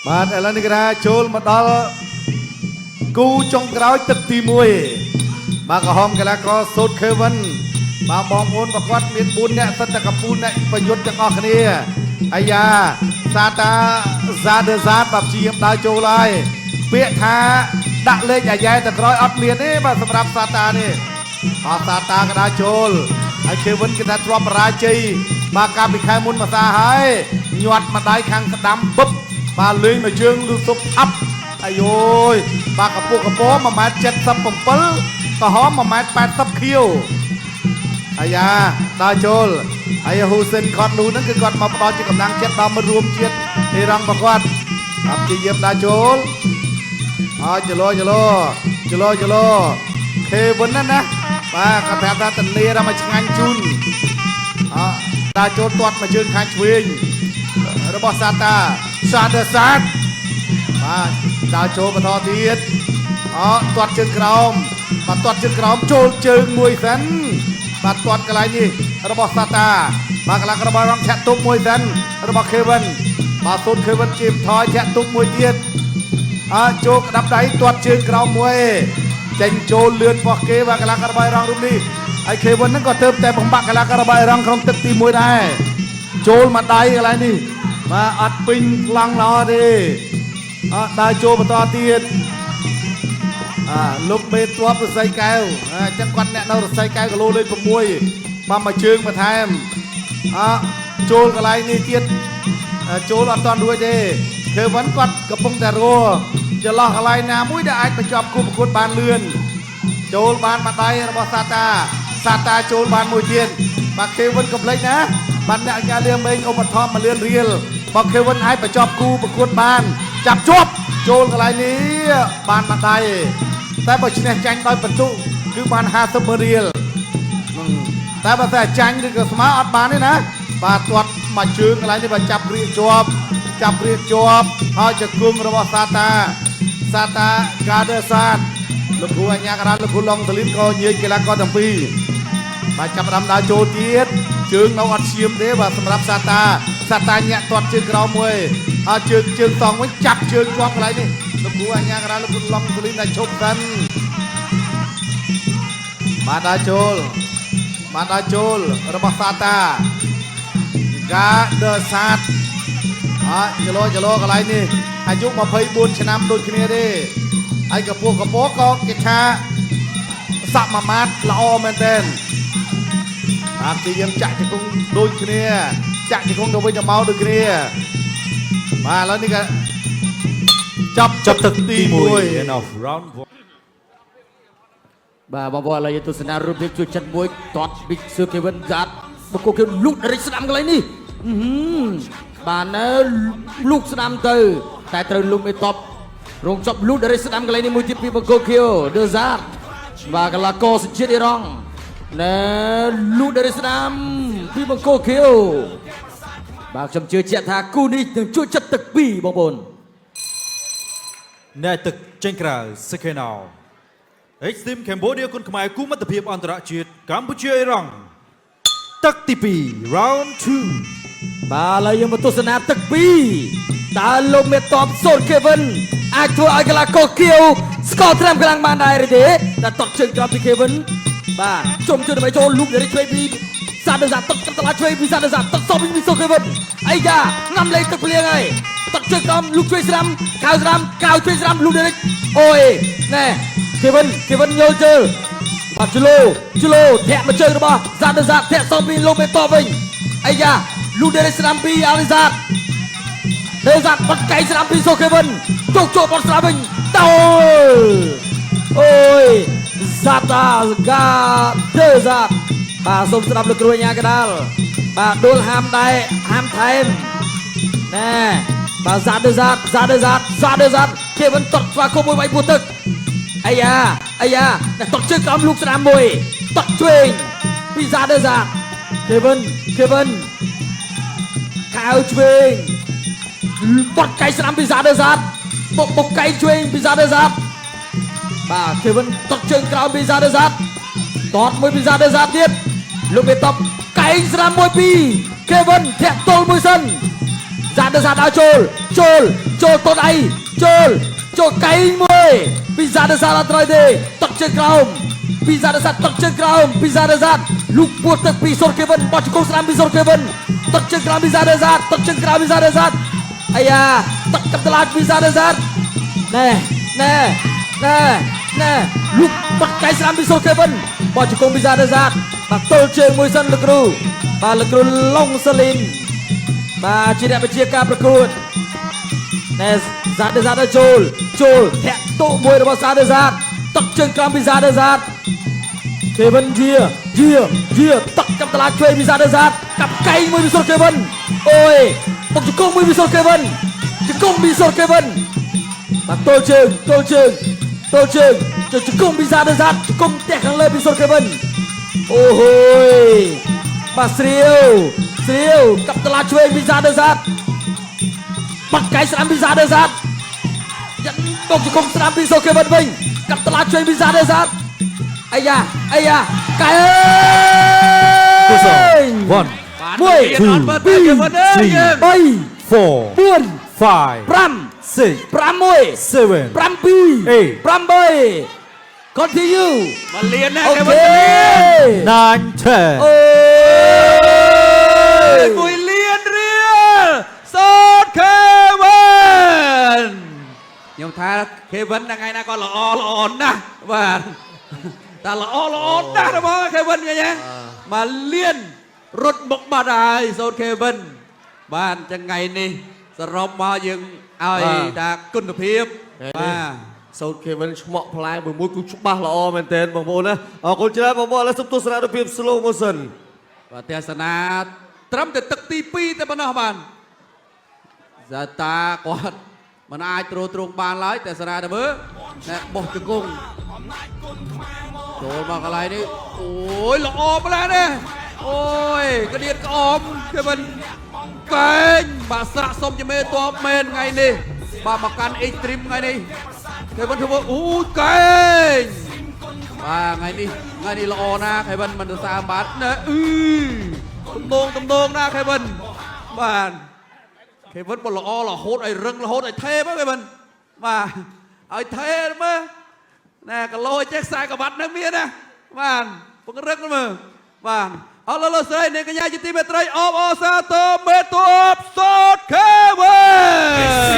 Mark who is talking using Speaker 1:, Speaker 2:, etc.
Speaker 1: បាទឥឡូវនេះគេថាចូលមកដល់គូចុងក្រោយទឹកទី1បាទក្រហមកីឡាករសូតខេវិនបាទបងប្អូនប្រកបមាន4អ្នកសិតតែកពូលអ្នកប្រយុទ្ធទាំងអស់គ្នាអាយ៉ាសាតាហ្សាដឺហ្សាតបាទជាដើរចូលហើយពាក្យថាដាក់លេខអាយ៉ែទៅក្រោយអត់មានទេបាទសម្រាប់សាតានេះបាទសាតាក៏ដើរចូលហើយខេវិនគេថាធ្លាប់បរាជ័យបាទកាលពីខែមុនមកសាហើយញាត់ម្ដាយខាងស្ដាំបឹបបាទលេងមកជើងលឺទប់អាប់អាយយបាទកពុកកព1.77 ក្រហម1.80 ខៀវអាយ៉ាដើរចូលហើយហ៊ូសិនគាត់នោះហ្នឹងគឺគាត់មកផ្ដល់ជាកម្លាំងចិត្តដល់មិត្តរួមជាតិនៃរងប្រកួតបាទជាយាមដើរចូលហើយចលោខេវិនណាបាទគាត់ប្រាប់ថាតនីដល់មកឆ្ងាញ់ជូនដើរចូលទាត់មកជើងខាងឆ្វេងរបស់សាតាសាដឺសាតបាទដើរចូលបន្តទៀតទាត់ជើងក្រោមបាទទាត់ជើងក្រោមចូលជើងមួយសិនបាទទាត់កន្លែងនេះរបស់សាតាបាទកន្លងរបស់រងធាក់ទុកមួយសិនរបស់ខេវិនបាទសូនខេវិនជាថយធាក់ទុកមួយទៀតចូលក្តាប់ដៃទាត់ជើងក្រោមមួយចេញចូលលឿនរបស់គេបាទកន្លងរបស់រងរូបនេះហើយខេវិនហ្នឹងក៏ទើបតែបំបាក់កន្លងរបស់រងក្នុងទឹកទី1ដែរចូលមកដៃកន្លែងនេះបាទអត់ពេញខ្លាំងល្អទេដើរចូលបន្តទៀតលោកមេតបរស័យកែវអញ្ចឹងគាត់អ្នកនៅរស័យកែវគីឡូលេខ6បាទមកជើងបន្ថែមចូលកន្លែងនេះទៀតចូលអត់តាន់រួចទេខេវិនគាត់កំពុងតែរស់ចន្លោះកន្លែងណាមួយដែលអាចបញ្ចប់គូប្រកួតបានលឿនចូលបានមួយដៃរបស់សាតាចូលបានមួយទៀតបាទខេវិនកំភ្លេចណាបាទអ្នកអាលៀមមេងឧបត្ថម្ភ1លានរៀលបើខេវិនអាចបញ្ចប់គូប្រកួតបានចាប់ជាប់ចូលកន្លែងនេះបានមួយដៃតែបើឈ្នះចាញ់ដោយបន្ទុកគឺបាន50,000រៀលតែបើតែចាញ់ឬក៏ស្មើអត់បានទេណាបាទទាត់មកជើងកន្លែងនេះបើចាប់រៀបជាប់ហើយជង្គង់របស់សាតាកាដឺសាតលោកគ្រូអញ្ញាកណ្ដាលលោកគ្រូឡុងតលីនក៏ញៀចកីឡាករទាំងពីរបាទចាប់ដើមដើរចូលទៀតជើងនៅអត់ឈាមទេបាទសម្រាប់សាតាញាក់ទាត់ជើងក្រោមមួយហើយជើងតង់វិញចាប់ជើងជាប់កន្លែងនេះលោកគ្រូអញ្ញាកណ្ដាលលោកគ្រូឡុងតលីនដែលឈប់សិនបាទដើរចូលរបស់សាតាកាដឺសាតចលោកន្លែងនេះអាយុ24ឆ្នាំដូចគ្នាទេហើយកពស់ក៏គេថាសក់មួយម៉ាត់ល្អមែនទែនបាទទីយើងចាក់ជង្គង់ដូចគ្នាចាក់ជង្គង់ទៅវិញទៅមកដូចគ្នាបាទឥឡូវនេះក៏ចាប់ទឹកទី1 end of round
Speaker 2: បាទបងប្អូនឥឡូវយើងទស្សនារូបភាពជួយចិត្តមួយទាត់ប៊ីកសឺខេវិនហ្សាតបកគោគេលូករិចស្ដាំកន្លែងនេះបានលូកស្ដាំទៅតែត្រូវលូកមេតបរងចប់លូករិចស្ដាំកន្លែងនេះមួយទៀតពីបកគោខៀវដឺហ្សាតបាទកន្លងកសជាតិអ៊ីរ៉ង់ណែលូករិចស្ដាំពីបកគោខៀវបាទខ្ញុំជឿជាក់ថាគូនេះនឹងជួយចិត្តទឹក2បងប្អូន
Speaker 3: អ្នកទឹកចេញក្រៅសេខេណោExtreme Cambodia គុនខ្មែរគូមិត្តភាពអន្តរជាតិកម្ពុជាអ៊ីរ៉ង់ទឹកទី2 round 2
Speaker 2: បាទឥឡូវយើងមកទស្សនាទឹក2តើលោកមេតបសូនខេវិនអាចធ្វើឲ្យកីឡាករខៀវស្គាល់ត្រាំកម្លាំងបានដែរឬទេតែតត់ជើងក្រោមពីខេវិនបាទជុំជើងដើម្បីចូលលូកdariឆ្វេងពីសាដឺសាតទឹកត្រឡាឆ្វេងពីសាដឺសាតទឹកសបពីសូខេវិនអាយ៉ាងាំលេងទឹកភ្លៀងហើយតត់ជើងក្រោមលូកឆ្វេងស្រាំកៅឆ្វេងស្រាំលូកdariអូយណែខេវិនយល់ជើងបាទជូឡូធាក់មកជើងរបស់សាដឺសាតធាក់សបពីលោកមេតបវិញអាយ៉ាលូកdariស្រាំពីអាលីសាតដឺសាតបាត់កៃស្រាំពីសូខេវិនចូលបាត់ស្រាំវិញតោអូយសាតាកាដឺសាតបាទសូមស្ដាប់លោកគ្រូអញ្ញាកដាលបាទដួលហាមដែរហាមថែមណែបាទសាដឺសាតខេវិនតត់ស្វាគមន៍មួយវាយពោះទឹកអាយ៉ាតែតត់ជើងក្រោមលូកស្ដាំមួយតត់ឆ្វេងពីសាដឺសាតខេវិនខៅឆ្វេងបាត់កៃស្ដាំពីសាដឺសាតបុកកៃឆ្វេងពីសាដឺសាតបាទខេវិនតត់ជើងក្រោមពីសាដឺសាតតត់មួយពីសាដឺសាតទៀតលោកមេតបកៃស្ដាំមួយពីខេវិនធាក់ទល់មួយសិន giạt được giạt áo chôl tốt ấy chôl cái môi bị giạt được giạt trai đi tật chân kraum bị giạt được giạt tật chân kraum bị giạt được giạt lúc buat tật bị sốt Kevin bọc cung slam bị sốt Kevin tật chân kraum bị giạt được giạt tật chân kraum bị giạt được giạt ai à tật cặp telat bị giạt được giạt nè lúc bật cái slam bị sốt Kevin bọc cung bị giạt được giạt bạc tol chơi môi sân lực ru long selin bà chỉ đẹp chia caประกวด nè giạt được giạt chôl thẹn tụ môi được bao giạt được giạt tật chân kraum bị giạt được giạt Kevin chia tật cặp telat chơi bị giạt được giạt cặp cây môi bị sốt Kevin ôi bọc cung môi bị sốt Kevin cung bị sốt Kevin bạc tol chơi cho cung bị giạt được giạt cung tẹt hàng lên bị sốt Kevin ôi bà Sriu cặp telat chơi bị giạt được giạt bật cái slam bị giạt được giạt dẫn bóng cho cung slam bị sốt Kevin Vinh cặp telat chơi bị giạt được giạt ai da cái ơi
Speaker 3: 1
Speaker 2: mười
Speaker 3: 2
Speaker 2: 3
Speaker 3: 4
Speaker 2: 4
Speaker 3: 5
Speaker 2: 5
Speaker 3: 6
Speaker 2: 5 môi
Speaker 3: 7
Speaker 2: 5 pi 5 bay continue
Speaker 4: มาเรียนนะ
Speaker 2: โอ
Speaker 4: แก
Speaker 2: เค
Speaker 4: มันจะเรียน
Speaker 3: 9 10
Speaker 2: โอ้ย
Speaker 4: กุยเรียนโซดเควันยงท้าเควันยังไงนะก็ละออนนะว่าแต่ละออนนะนะมองเควันยังไงมาเรียนรถบกมาได้โซดเควันบ้านจังไงนี่สรมมายังเอาจากคุณภาพมา
Speaker 5: សូត្រ Kevin ឆ្មក់ផ្លែមួយគូច្បាស់ល្អមែនទែនបងប្អូនណាអរគុណច្រើនបងប្អូនឥឡូវសូមទស្សនារូបភាព slow motion
Speaker 4: ប្រទេសនាត្រឹមតែទឹកទី2តែប៉ុណ្ណោះបានဇាតាគាត់មិនអាចទ្រទ្រង់បានឡើយតែសារាទៅមើលណែបោះជង្គង់ចូលមកកន្លែងនេះអូយល្អម្ល៉េះនេះអូយក្តៀតក្អមគេមិនកែងបាក់ស្រាក់សុំជាមេតបមែនថ្ងៃនេះបាទមកកាន់ Extreme ថ្ងៃនេះគេមិនធ្វើអូយកែងបាទថ្ងៃនេះល្អណាស់គេមិនទៅសាបាត់ណាទំនងណាគេមិនបាទគេមិនបល្អរហូតឲ្យរឹងរហូតឲ្យថេបគេមិនបាទឲ្យថេមើលណែគីឡូចេះខ្សែក្បាត់នៅមានណាបាទពង្រឹងមើលបាទអរលោកស្រីអ្នកកញ្ញាជាទីមេត្រីអបអរសាទរមេតបសូតខេវិន